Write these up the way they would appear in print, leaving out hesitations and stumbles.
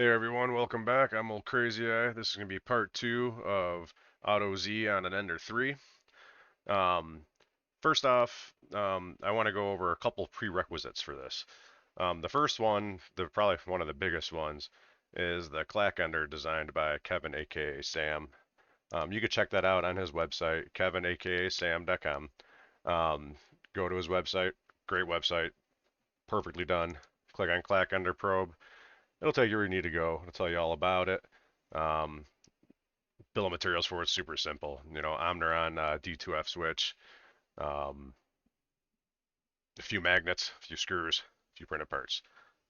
Hey everyone, welcome back. I'm Old Crazy Eye. This is going to be part two of Auto Z on an Ender-3. Um, First off, I want to go over a couple prerequisites for this. The first one, probably one of the biggest ones, is the clack ender designed by Kevin, aka Sam. You can check that out on his website, Kevin, aka Sam.com. Go to his website, great website, perfectly done. Click on clack ender probe. It'll take you where you need to go. It'll tell you all about it. Um, Bill of materials for it's super simple. Omniron D2F switch, um, a few magnets, a few screws, a few printed parts.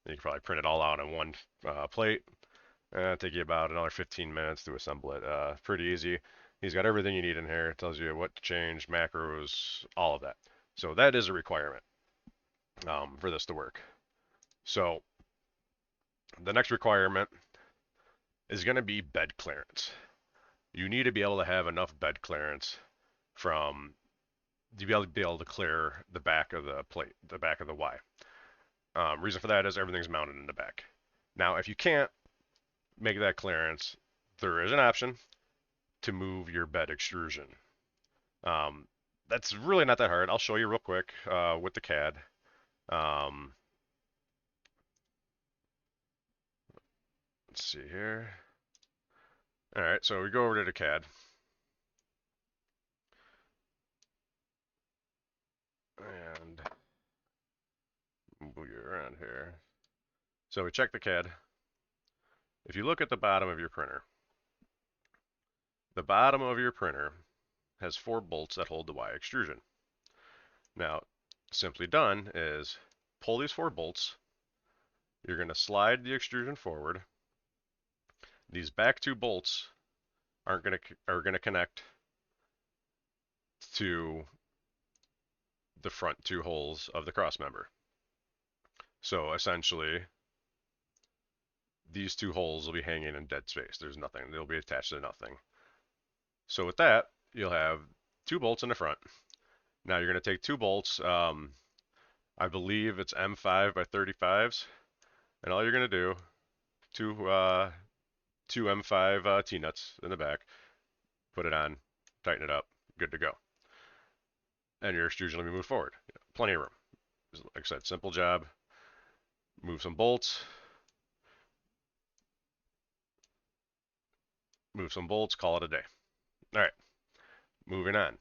And you can probably print it all out on one plate. It'll take you about another 15 minutes to assemble it. Pretty easy. He's got everything you need in here. It tells you what to change, macros, all of that. So that is a requirement for this to work. So the next requirement is going to be bed clearance. You need to be able to have enough bed clearance from to be able to clear the back of the plate, the back of the Y. Reason for that is everything's mounted in the back. Now, if you can't make that clearance, there is an option to move your bed extrusion. Um, that's really not that hard. I'll show you real quick with the CAD. Um, let's see here. All right, so we go over to the CAD. And move you around here. So we check the CAD. If you look at the bottom of your printer, the bottom of your printer has 4 bolts that hold the Y extrusion. Now, simply done is pull these 4 bolts. You're going to slide the extrusion forward. These back 2 bolts are going to connect to the front 2 holes of the cross member. So essentially, these 2 holes will be hanging in dead space. There's nothing. They'll be attached to nothing. So with that, you'll have 2 bolts in the front. Now you're going to take 2 bolts. I believe it's M5 by 35s, and all you're going to do, two M5 T-nuts in the back, put it on, tighten it up, good to go. And your extrusion will be moved forward. Plenty of room. Like I said, simple job. Move some bolts. Move some bolts, call it a day. All right, moving on.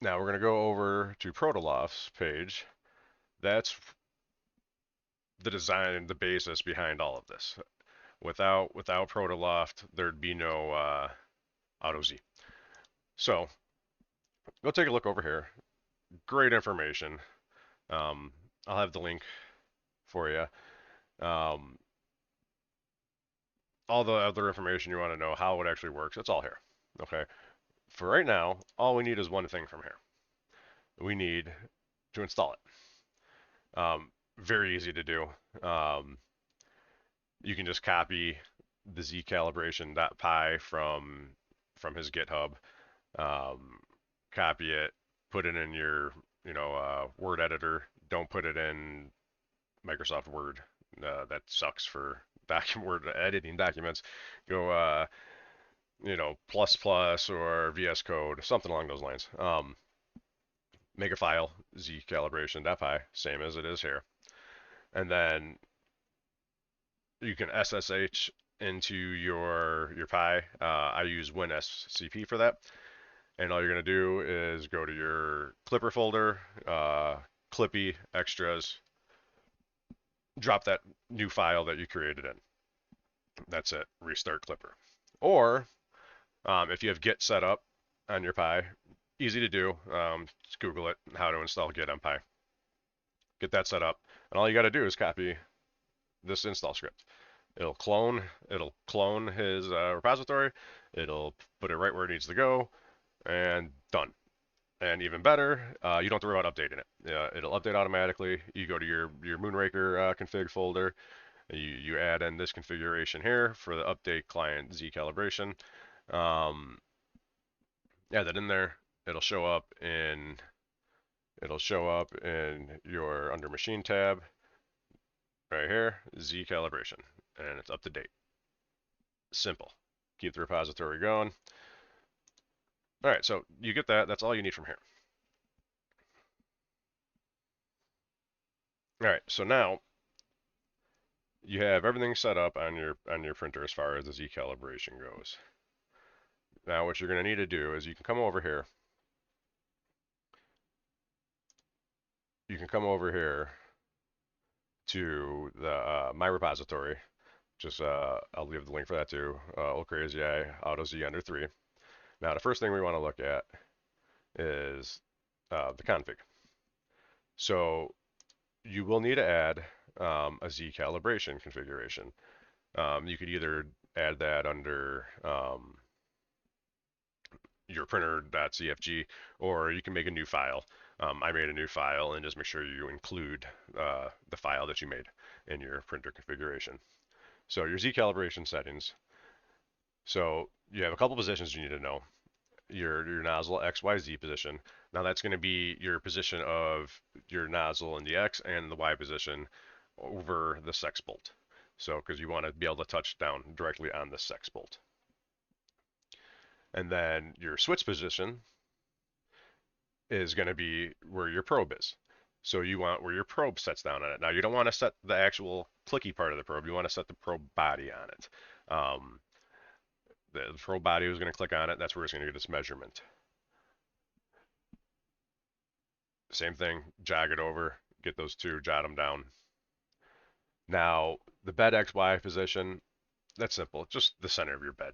Now we're going to go over to Protoloft's page. That's the design, the basis behind all of this. Without Protoloft, there'd be no Auto Z. So go take a look over here. Great information. I'll have the link for you. Um, all the other information you want to know, how it actually works, it's all here. Okay. For right now, all we need is one thing from here. We need to install it. Very easy to do. You can just copy the zcalibration.py from his GitHub. Copy it, put it in your Word editor. Don't put it in Microsoft Word. That sucks for Word editing documents. Go plus plus or VS Code, something along those lines. Make a file, zcalibration.py, same as it is here, and then you can SSH into your Pi. I use WinSCP for that. And all you're going to do is go to your Clipper folder, Clippy, extras, drop that new file that you created in. That's it. Restart Clipper. Or if you have Git set up on your Pi, easy to do. Just Google it, how to install Git on Pi. Get that set up. And all you got to do is copy this install script. It'll clone his repository. It'll put it right where it needs to go, and done. And even better, you don't have to worry about updating it. It'll update automatically. You go to your Moonraker config folder. You add in this configuration here for the update client Z calibration. Add that in there. It'll show up in your under machine tab. right here, Z calibration, and it's up to date. Simple. Keep the repository going. All right, so you get that. That's all you need from here. All right, so now you have everything set up on your printer as far as the Z calibration goes. Now what you're going to need to do is you can come over here. You can come over here to the my repository. Just I'll leave the link for that too. Old Crazy Eye Auto Z Ender-3. Now the first thing we want to look at is the config. So you will need to add a Z calibration configuration. You could either add that under your printer.cfg, or you can make a new file. I made a new file, and just make sure you include the file that you made in your printer configuration. So your Z calibration settings. So you have a couple positions you need to know. Your nozzle XYZ position. Now that's going to be your position of your nozzle in the X and the Y position over the sex bolt. So because you want to be able to touch down directly on the sex bolt. And then your switch position is going to be where your probe is. So you want where your probe sets down on it. Now you don't want to set the actual clicky part of the probe. You want to set the probe body on it. The probe body is going to click on it. That's where it's going to get its measurement. Same thing, jog it over, get those two, jot them down. Now the bed XY position, that's simple. It's just the center of your bed.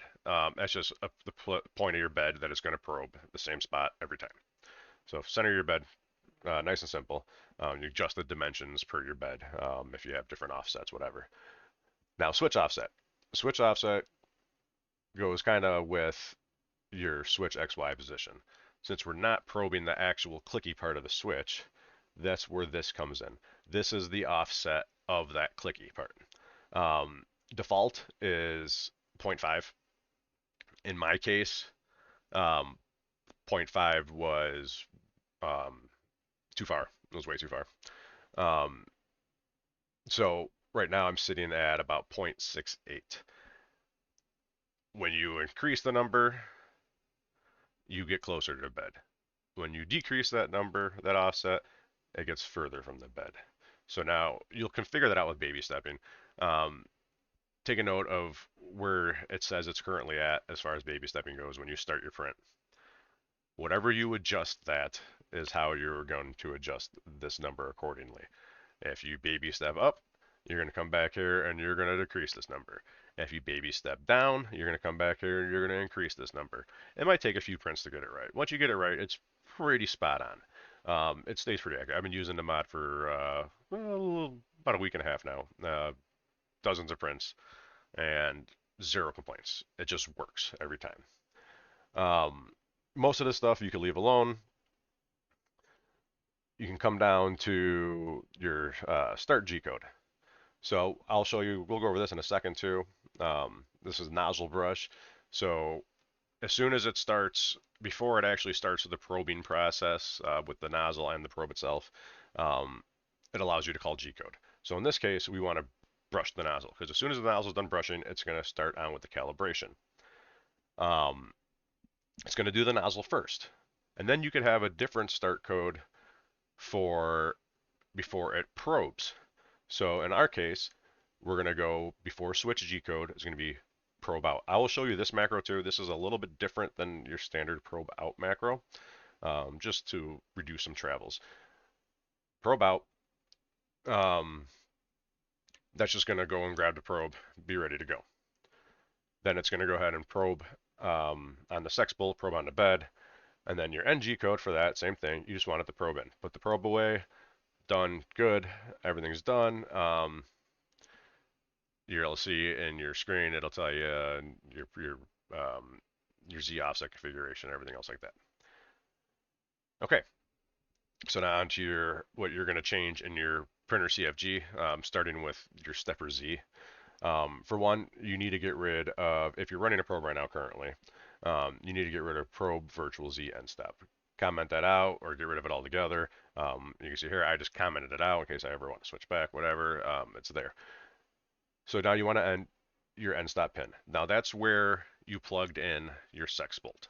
That's just the point of your bed that it's going to probe the same spot every time. So center of your bed, nice and simple. You adjust the dimensions per your bed if you have different offsets, whatever. Now switch offset. Switch offset goes kind of with your switch XY position. Since we're not probing the actual clicky part of the switch, that's where this comes in. This is the offset of that clicky part. Default is 0.5. In my case, 0.5 was too far. It was way too far. So right now I'm sitting at about 0.68. When you increase the number, you get closer to the bed. When you decrease that number, that offset, it gets further from the bed. So now you'll configure that out with baby stepping. Take a note of where it says it's currently at as far as baby stepping goes when you start your print. Whatever you adjust, that is how you're going to adjust this number accordingly. If you baby step up, you're going to come back here and you're going to decrease this number. If you baby step down, you're going to come back here and you're going to increase this number. It might take a few prints to get it right. Once you get it right, it's pretty spot on. It stays pretty accurate. I've been using the mod for well, about a week and a half now. Dozens of prints and zero complaints. It just works every time. Most of this stuff you can leave alone. You can come down to your start G code. So I'll show you, we'll go over this in a second too. This is nozzle brush. So as soon as it starts, before it actually starts the probing process with the nozzle and the probe itself, it allows you to call G code. So in this case, we want to brush the nozzle, because as soon as the nozzle is done brushing, it's going to start on with the calibration. It's going to do the nozzle first, and then you could have a different start code for before it probes. So in our case, we're going to go before switch G code is going to be probe out. I will show you this macro too. This is a little bit different than your standard probe out macro, just to reduce some travels. Probe out. That's just going to go and grab the probe, be ready to go. Then it's going to go ahead and probe on the sex bolt, probe on the bed, and then your NG code for that, same thing. You just want it to probe in. Put the probe away, done, good, everything's done. You'll see in your screen, it'll tell you your Z offset configuration, everything else like that. Okay, so now onto what you're going to change in your printer CFG, starting with your stepper Z. For one, you need to get rid of, if you're running a probe right now currently, you need to get rid of probe virtual Z end step. comment that out or get rid of it altogether. You can see here, I just commented it out in case I ever want to switch back, whatever, it's there. So now you want to end your end stop pin. Now that's where you plugged in your sex bolt.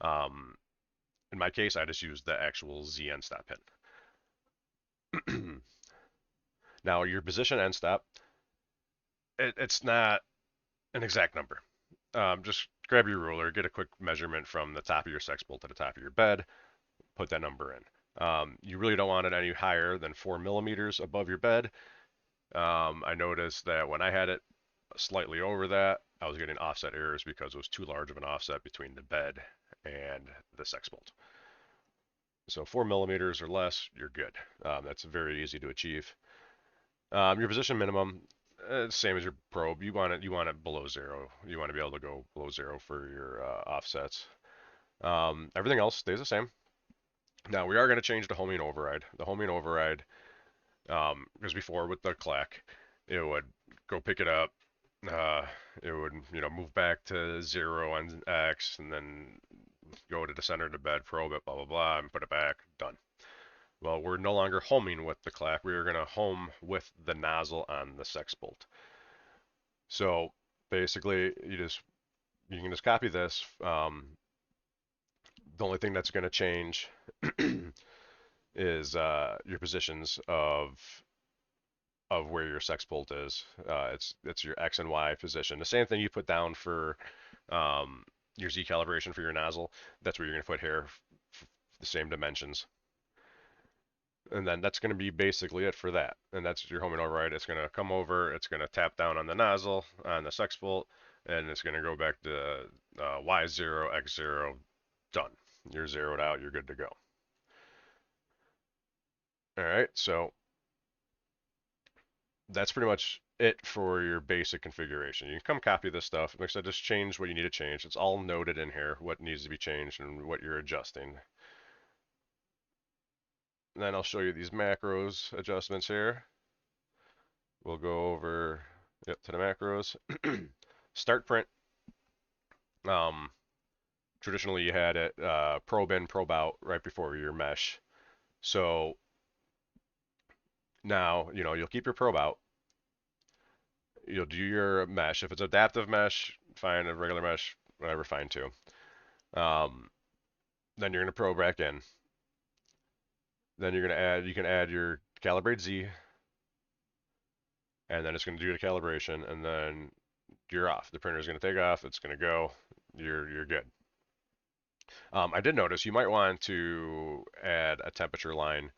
In my case, I just used the actual Z end stop pin. Now your position end stop, it's not an exact number. Just grab your ruler, get a quick measurement from the top of your sex bolt to the top of your bed, put that number in. You really don't want it any higher than 4 millimeters above your bed. I noticed that when I had it slightly over that, I was getting offset errors because it was too large of an offset between the bed and the sex bolt. So 4 millimeters or less, you're good. That's very easy to achieve. Your position minimum, same as your probe. You want it below 0. You want to be able to go below 0 for your offsets. Everything else stays the same. Now we are going to change the homing override. The homing override, because before with the clack, it would go pick it up. It would move back to 0 on X, and then go to the center of the bed, probe it, blah blah blah, and put it back. Done. Well, we're no longer homing with the clack. We are going to home with the nozzle on the sex bolt. So basically, you can just copy this. The only thing that's going to change is your positions of where your sex bolt is. It's your X and Y position. The same thing you put down for your Z calibration for your nozzle. That's where you're going to put here, the same dimensions. And then that's going to be basically it for that. And that's your homing override. It's going to come over, it's going to tap down on the nozzle, on the sex bolt, and it's going to go back to Y0, X0, done. You're zeroed out, you're good to go. All right, so that's pretty much it for your basic configuration. You can come copy this stuff. Like I said, just change what you need to change. It's all noted in here, what needs to be changed and what you're adjusting. And then I'll show you these macros adjustments here. We'll go over to the macros. Start print. Traditionally you had it probe in, probe out right before your mesh. So now, you'll keep your probe out. You'll do your mesh. If it's adaptive mesh, fine. A regular mesh, whatever, fine too. Then you're going to probe back in. Then you're going to add, you can add your calibrate Z, and then it's going to do the calibration, and then you're off. The printer is going to take off. It's going to go. You're good. I did notice you might want to add a temperature line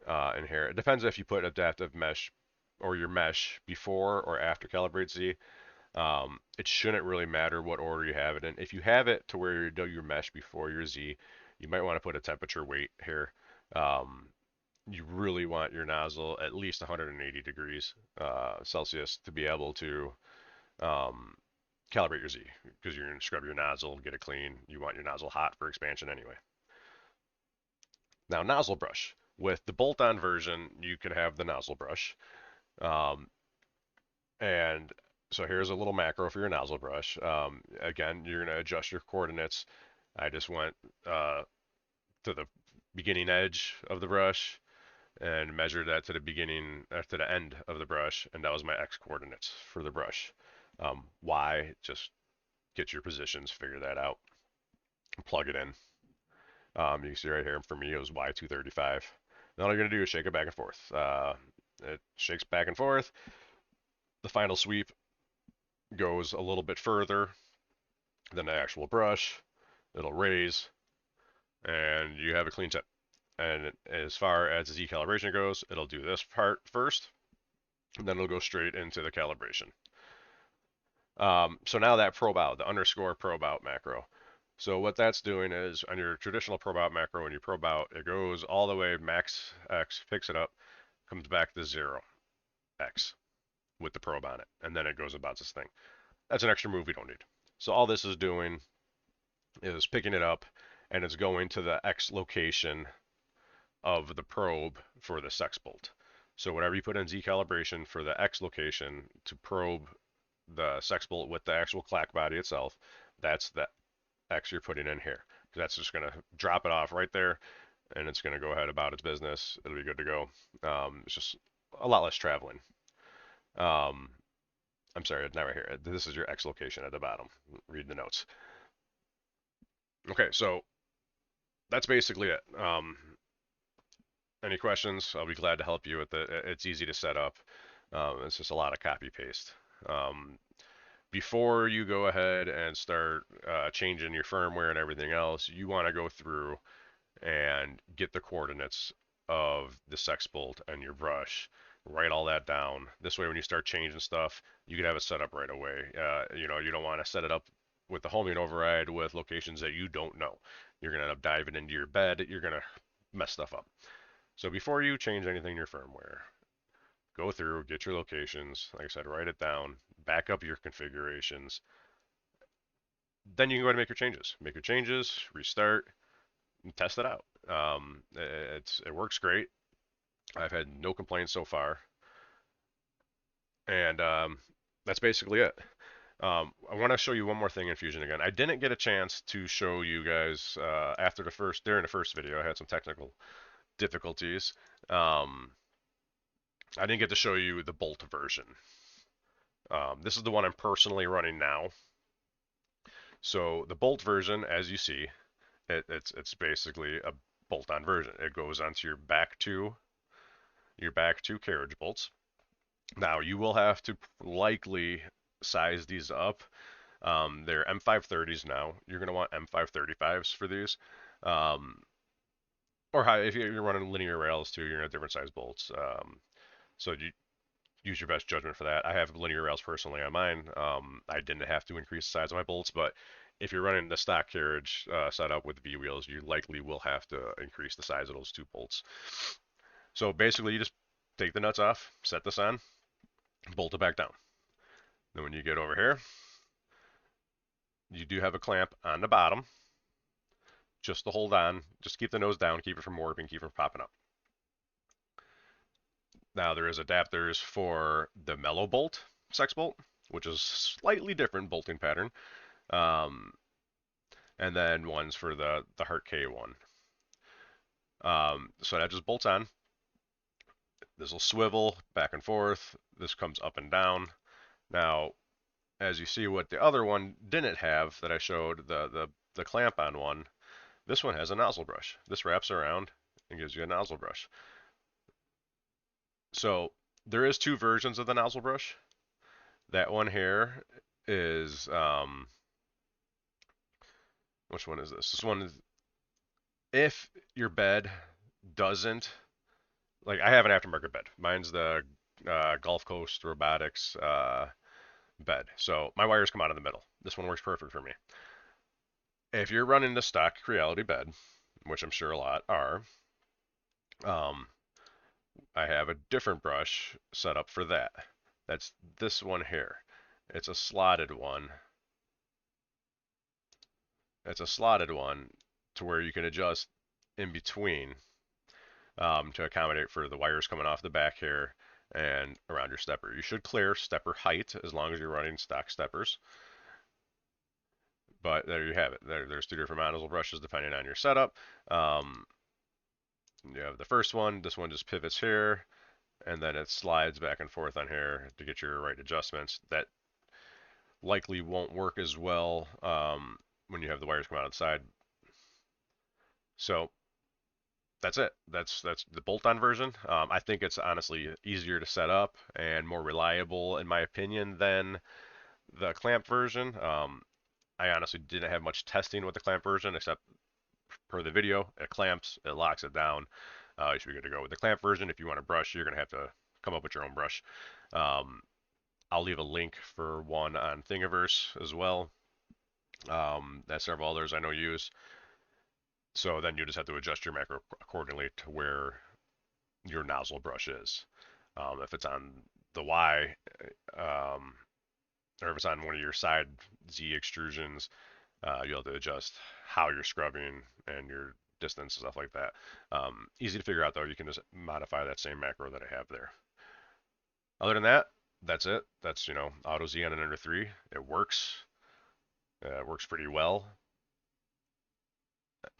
in here. It depends if you put adaptive mesh or your mesh before or after calibrate Z. It shouldn't really matter what order you have it in. If you have it to where you do your mesh before your Z, you might want to put a temperature weight here. You really want your nozzle at least 180 degrees Celsius to be able to calibrate your Z, because you're going to scrub your nozzle, get it clean. You want your nozzle hot for expansion anyway. Now, nozzle brush. With the bolt-on version, you can have the nozzle brush. And so here's a little macro for your nozzle brush. Again, you're going to adjust your coordinates. I just went to the beginning edge of the brush and measured that to the beginning, to the end of the brush, and that was my X coordinates for the brush. Y, just get your positions, figure that out, plug it in. You can see right here, for me, it was Y235. Then all you're going to do is shake it back and forth. It shakes back and forth. The final sweep goes a little bit further than the actual brush. It'll raise, and you have a clean tip. And as far as the Z calibration goes, it'll do this part first, and then it'll go straight into the calibration. So now that probe out, the underscore probe out macro. So what that's doing is, on your traditional probe out macro, when you probe out, it goes all the way max X, picks it up, comes back to 0 X with the probe on it, and then it goes about this thing. That's an extra move we don't need. So all this is doing is picking it up, and it's going to the X location of the probe for the sex bolt. So whatever you put in Z calibration for the X location to probe the sex bolt with the actual clack body itself, that's the X you're putting in here. That's just going to drop it off right there, and it's going to go ahead about its business. It'll be good to go. It's just a lot less traveling. Um, I'm sorry, not right here. This is your X location at the bottom. Read the notes. Okay, so that's basically it. Any questions? I'll be glad to help you with it. It's easy to set up. It's just a lot of copy paste. Before you go ahead and start changing your firmware and everything else, you want to go through and get the coordinates of the sex bolt and your brush. Write all that down. This way, when you start changing stuff, you can have it set up right away. You know, you don't want to set it up with the homing override with locations that you don't know. You're going to end up diving into your bed. You're going to mess stuff up. So before you change anything in your firmware, go through, get your locations. Like I said, write it down, back up your configurations. Then you can go ahead and make your changes. Make your changes, restart, and test it out. It works great. I've had no complaints so far, and that's basically it. I want to show you one more thing in Fusion again. I didn't get a chance to show you guys during the first video. I had some technical difficulties. I didn't get to show you the Bolt version. This is the one I'm personally running now. So the Bolt version, as you see, it's basically a bolt-on version. It goes onto your back two carriage bolts. Now you will have to likely size these up. They're M530s now. You're going to want M535s for these. Or high, if you're running linear rails too, you're going to have different size bolts. So you use your best judgment for that. I have linear rails personally on mine. I didn't have to increase the size of my bolts, but if you're running the stock carriage setup with V wheels, you likely will have to increase the size of those two bolts. So basically, you just take the nuts off, set this on, bolt it back down. Then when you get over here, you do have a clamp on the bottom, just to hold on. Just keep the nose down, keep it from warping, keep it from popping up. Now there is adapters for the mellow bolt, sex bolt, which is slightly different bolting pattern. And then ones for the Heart K one. So that just bolts on. This will swivel back and forth. This comes up and down. Now, as you see, what the other one didn't have that I showed, the clamp on one, this one has a nozzle brush. This wraps around and gives you a nozzle brush. So there is two versions of the nozzle brush. That one here is which one is this? This one is, if your bed doesn't, like, I have an aftermarket bed. Mine's the Gulf Coast Robotics bed. So my wires come out of the middle. This one works perfect for me. If you're running the stock Creality bed, which I'm sure a lot are, I have a different brush set up for that. That's this one here. It's a slotted one. It's a slotted one to where you can adjust in between to accommodate for the wires coming off the back here and around your stepper. You should clear stepper height as long as you're running stock steppers. But there you have it. There's two different nozzle brushes depending on your setup. You have the first one. This one just pivots here, and then it slides back and forth on here to get your right adjustments. That likely won't work as well when you have the wires come out of the side. So that's it. That's the bolt-on version. I think it's honestly easier to set up and more reliable, in my opinion, than the clamp version. I honestly didn't have much testing with the clamp version, except per the video. It clamps, it locks it down. You should be good to go with the clamp version. If you want a brush, you're gonna have to come up with your own brush. I'll leave a link for one on Thingiverse as well. That several others I know use. So then you just have to adjust your macro accordingly to where your nozzle brush is. If it's on the Y, or if it's on one of your side Z extrusions, you'll have to adjust how you're scrubbing and your distance and stuff like that. Easy to figure out though. You can just modify that same macro that I have there. Other than that, that's it. That's, Auto Z on an Ender-3. It works. It works pretty well.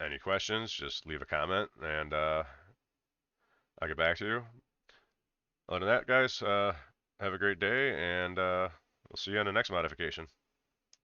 Any questions, just leave a comment and I'll get back to you. Other than that, guys, have a great day, and we'll see you on the next modification.